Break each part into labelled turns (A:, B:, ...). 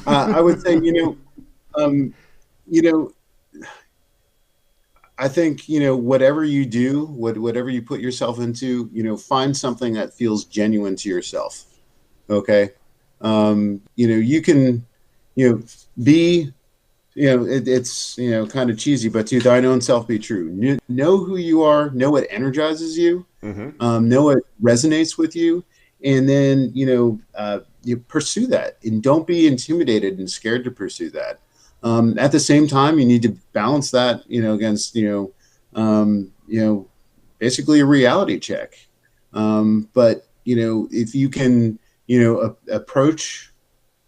A: I would say, you know, I think, whatever you do, whatever you put yourself into, find something that feels genuine to yourself. Okay. You can, you know, be, it's, kind of cheesy, but to thine own self be true. Know who you are, know what energizes you,
B: Hmm.
A: know what resonates with you, and then, you pursue that, and don't be intimidated and scared to pursue that. At the same time, you need to balance that, against, basically a reality check. But, if you can, approach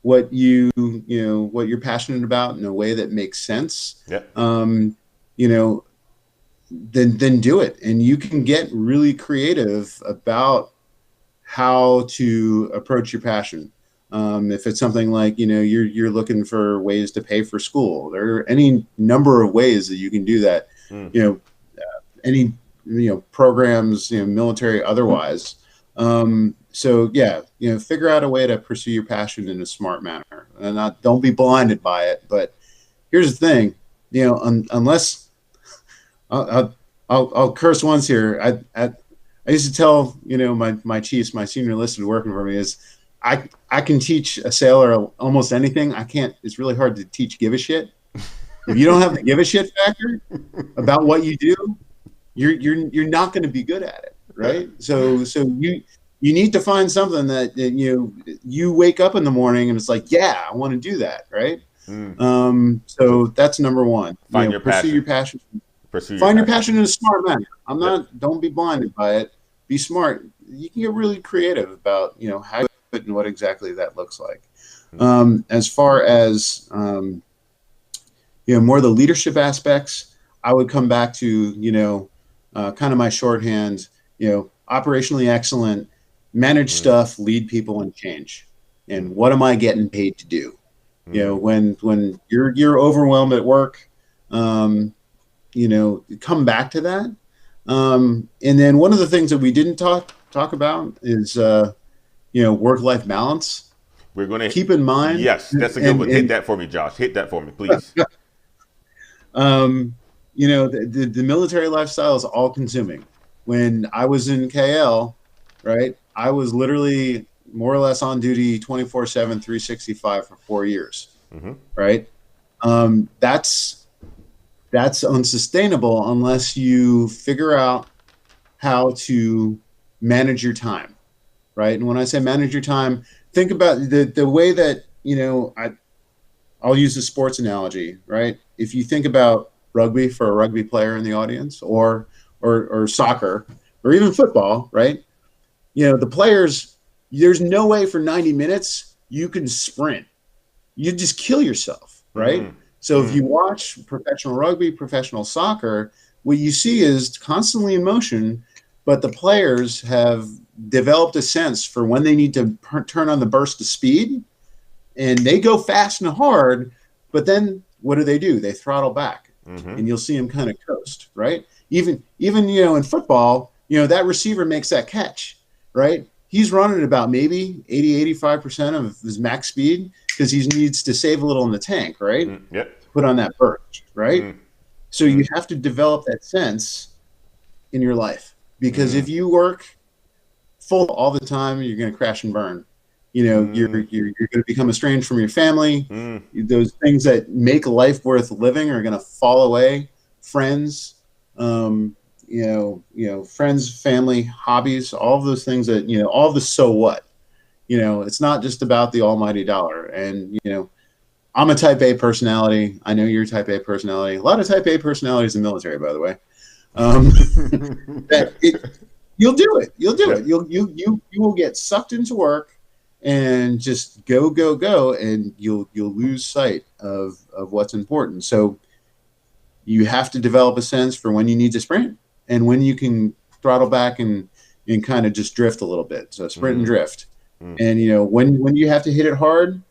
A: what you're passionate about in a way that makes sense,
B: Yep.
A: um, you know, then do it. And you can get really creative about how to approach your passion. If it's something like, you're looking for ways to pay for school, there are any number of ways that you can do that.
B: Mm.
A: You know, any programs, military, otherwise. So yeah, figure out a way to pursue your passion in a smart manner, and don't be blinded by it. But here's the thing, unless I'll, I'll curse once here. I used to tell my chiefs, my senior enlisted working for me, is I can teach a sailor almost anything. I can't. It's really hard to teach give a shit. If you don't have the give a shit factor about what you do, you're not going to be good at it, right? So you need to find something that you wake up in the morning and it's like, yeah, I want to do that, right?
B: Mm. So
A: So that's number one.
B: find your
A: Pursue your
B: passion.
A: passion.
B: Pursue your
A: Find your
B: passion.
A: passion in a smart manner. I'm
B: Yep.
A: not. Don't be blinded by it. Be smart. You can get really creative about how to do it and what exactly that looks like.
B: Mm.
A: As far as more of the leadership aspects, I would come back to kind of my shorthand. Operationally excellent, manage
B: Mm.
A: stuff, lead people, and change. And what am I getting paid to do?
B: Mm.
A: When you're overwhelmed at work, um, come back to that. And then one of the things that we didn't talk about is work life balance.
B: We're gonna.
A: Keep in mind,
B: Yes, that's a good
A: and
B: one. Hit that for me, Josh. Hit that for me, please.
A: um, the military lifestyle is all consuming. When I was in KL, right, I was literally more or less on duty 24/7, 365 for 4 years,
B: Hmm.
A: right? That's unsustainable unless you figure out how to manage your time, right? And when I say manage your time, think about the way that I'll use a sports analogy, right? If you think about rugby for a rugby player in the audience, or soccer, or even football, right? The players, there's no way for 90 minutes you can sprint. You just kill yourself, right?
B: Mm.
A: So if
B: Mm.
A: you watch professional rugby, professional soccer, what you see is constantly in motion, but the players have developed a sense for when they need to turn on the burst of speed, and they go fast and hard, but then what do? They throttle back,
B: Hmm.
A: and you'll see them kind of coast, right? Even in football, that receiver makes that catch, right? He's running about maybe 80-85% of his max speed because he needs to save a little in the tank, right?
B: Mm. Yep.
A: To put on that burst, right?
B: Mm.
A: So you
B: Mm.
A: have to develop that sense in your life, because
B: Mm.
A: if you work full all the time, you're going to crash and burn.
B: Mm.
A: You're going to become estranged from your family.
B: Mm.
A: Those things that make life worth living are going to fall away. Friends, friends, family, hobbies, all of those things that all of the so what. It's not just about the almighty dollar. And I'm a Type A personality. I know you're a Type A personality. A lot of Type A personalities in the military, by the way. Um, that you'll do it. You'll do it.
B: Yep.
A: You will get sucked into work and just go go go, and you'll lose sight of what's important. So you have to develop a sense for when you need to sprint and when you can throttle back and kind of just drift a little bit. So sprint and
B: Mm.
A: drift.
B: Mm.
A: And when you have to hit it hard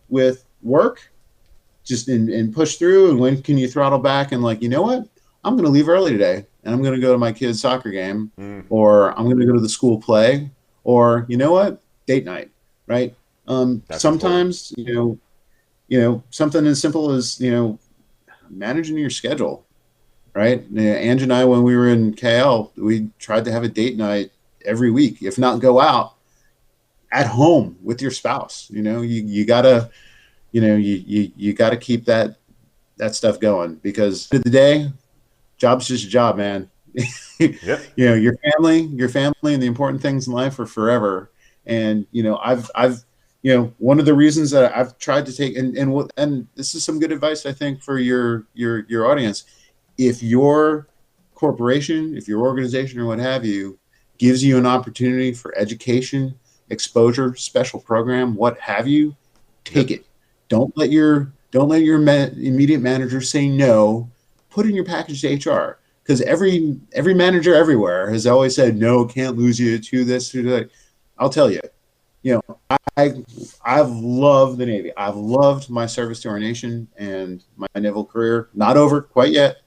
A: with work, just and push through, and when can you throttle back and like, what, I'm going to leave early today and I'm going to go to my kid's soccer game,
B: Mm.
A: or I'm going to go to the school play, or what, date night, right?
B: That's important.
A: Sometimes something as simple as, managing your schedule, right? Ange and I, when we were in KL, we tried to have a date night every week, if not go out at home with your spouse. You gotta, you gotta keep that stuff going, because at the end of the day, job's just a job, man.
B: Yep.
A: Your family and the important things in life are forever. And, I've one of the reasons that I've tried to take, and this is some good advice, I think, for your audience. If your corporation, if your organization or what have you gives you an opportunity for education, exposure, special program, what have you, take
B: Yep.
A: it. Don't let your immediate manager say no. Put in your package to HR, because every manager everywhere has always said no, can't lose you to this to that. I'll tell you, I've loved the Navy. I've loved my service to our nation and my naval career. Not over quite yet,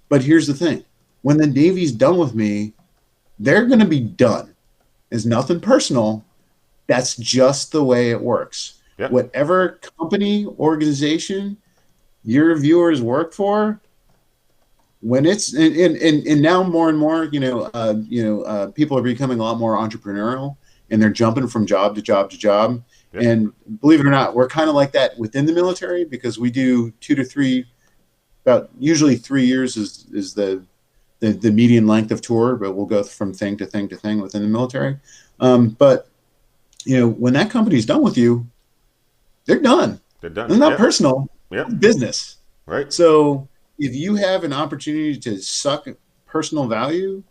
A: but here's the thing: when the Navy's done with me, they're going to be done. It's nothing personal. That's just the way it works.
B: Yep.
A: Whatever company, organization your viewers work for, when it's and now more and more, people are becoming a lot more entrepreneurial, and they're jumping from job to job to job.
B: Yep.
A: And believe it or not, we're kind of like that within the military, because we do 2 to 3, about usually 3 years is the median length of tour, but we'll go from thing to thing to thing within the military. But when that company's done with you, they're done.
B: They're done.
A: It's not
B: Yep.
A: personal.
B: Yep.
A: It's business.
B: Right.
A: So if you have an opportunity to suck personal value,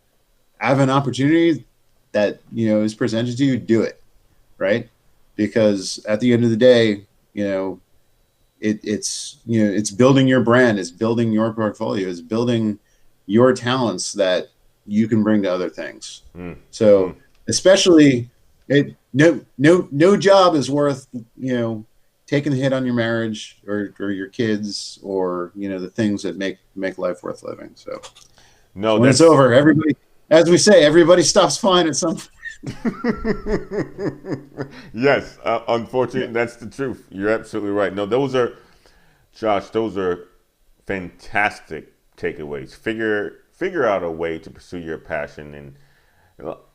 A: have an opportunity that is presented to you, do it, right? Because at the end of the day, it's building your brand, it's building your portfolio, it's building your talents that you can bring to other things. So especially, no job is worth taking the hit on your marriage or your kids, or the things that make life worth living. So
B: no,
A: when it's over, everybody, as we say, everybody stops flying at some point.
B: Yes, unfortunately, that's the truth. You're absolutely right. No, Josh, those are fantastic takeaways. Figure out a way to pursue your passion, and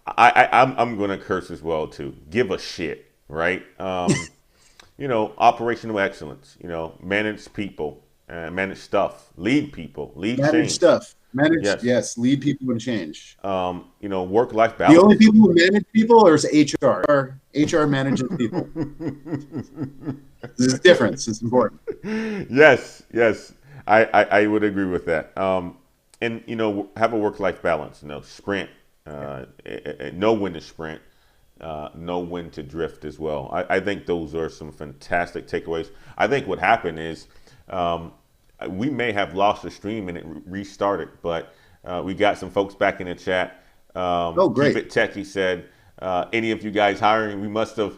B: I'm going to curse as well too. Give a shit, right? Operational excellence. Manage people, manage stuff, lead people, lead
A: Manage
B: change.
A: stuff.
B: Yes.
A: Yes, lead people and change.
B: Work-life
A: The
B: balance.
A: only people who manage people is HR. HR manages people. There's a difference. It's important.
B: Yes, I would agree with that. And have a work-life balance. Sprint. Know when to sprint. Know when to drift as well. I think those are some fantastic takeaways. I think what happened is we may have lost the stream and it restarted, but we got some folks back in the chat.
A: Great.
B: Keep It Techie said, any of you guys hiring? We must have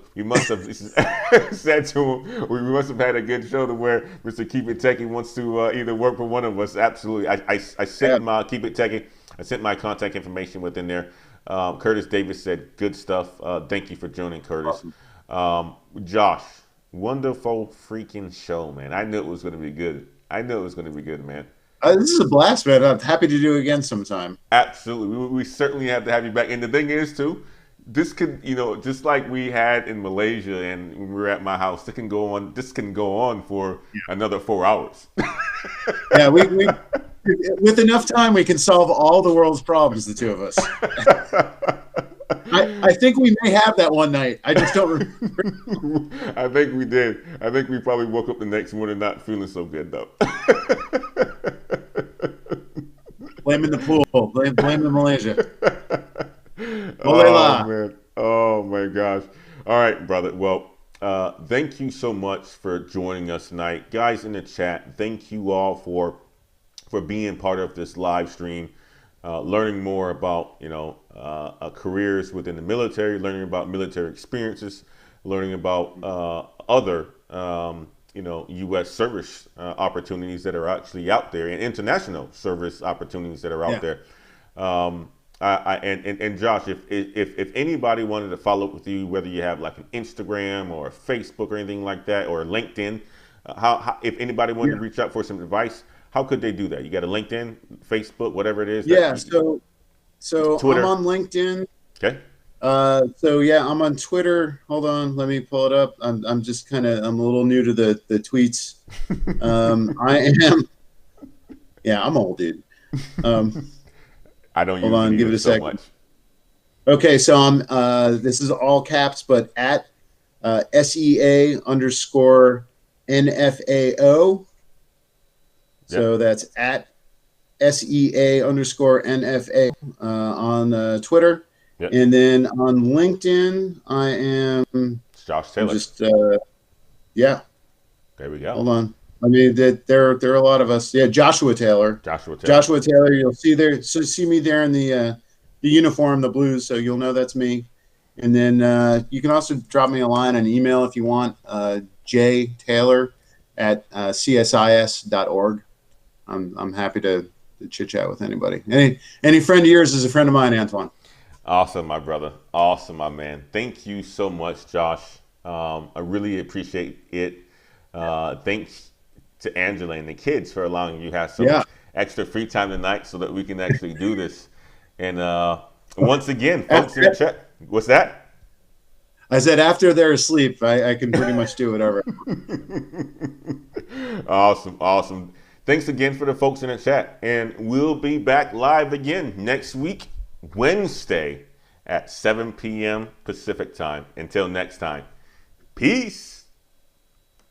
B: said to him, we must have had a good show to where Mr. Keep It Techie wants to either work for one of us. Absolutely. I sent my Keep It Techie. I sent my contact information within there. Curtis Davis said, good stuff. Thank you for joining, Curtis. Awesome. Josh, wonderful freaking show, man. I knew it was going to be good. Man.
A: This is a blast, man. I'm happy to do it again sometime.
B: Absolutely. We certainly have to have you back. And the thing is, too, this could, just like we had in Malaysia and when we were at my house, this can go on for another 4 hours.
A: Yeah, we with enough time, we can solve all the world's problems, the two of us. I think we may have that one night. I just don't remember.
B: I think we did. I think we probably woke up the next morning not feeling so good, though.
A: Blaming the pool. Blaming Malaysia.
B: Oh, man. Oh, my gosh. All right, brother. Well, thank you so much for joining us tonight. Guys in the chat, thank you all for being part of this live stream, learning more about, careers within the military, learning about military experiences, learning about other, U.S. service opportunities that are actually out there, and international service opportunities that are out there. And Josh, if anybody wanted to follow up with you, whether you have like an Instagram or a Facebook or anything like that, or LinkedIn, How if anybody wanted
A: Yeah.
B: to reach out for some advice, how could they do that? You got a LinkedIn, Facebook, whatever it is that
A: Yeah. So I'm
B: Twitter.
A: on LinkedIn.
B: Okay.
A: So yeah, I'm on Twitter. Hold on, let me pull it up. I'm just I'm a little new to the tweets. I am. Yeah, I'm old, dude. Um,
B: I don't
A: Hold
B: use it
A: on, give
B: either
A: it a
B: so much.
A: second. Okay, so I'm. This is all caps, but at SEA underscore NFAO.
B: Yep.
A: So that's at SEA underscore NFA on Twitter.
B: Yep.
A: And then on LinkedIn, I am.
B: It's Josh
A: I'm
B: Taylor.
A: just. Yeah.
B: There we go.
A: Hold on. I mean, there are a lot of us. Yeah, Joshua Taylor.
B: Joshua Taylor.
A: Joshua Taylor. You'll see there. So see me there in the uniform, the blues. So you'll know that's me. And then you can also drop me a line, an email if you want. jtaylor at csis.org. I'm happy to chit chat with anybody. Any friend of yours is a friend of mine, Antoine.
B: Awesome, my brother. Awesome, my man. Thank you so much, Josh. I really appreciate it. Thanks to Angela and the kids for allowing you to have some
A: Yeah.
B: extra free time tonight so that we can actually do this. And once again, folks in the chat, what's that?
A: I said after they're asleep, I can pretty much do whatever.
B: Awesome, awesome. Thanks again for the folks in the chat. And we'll be back live again next week, Wednesday at 7 p.m. Pacific time. Until next time, peace.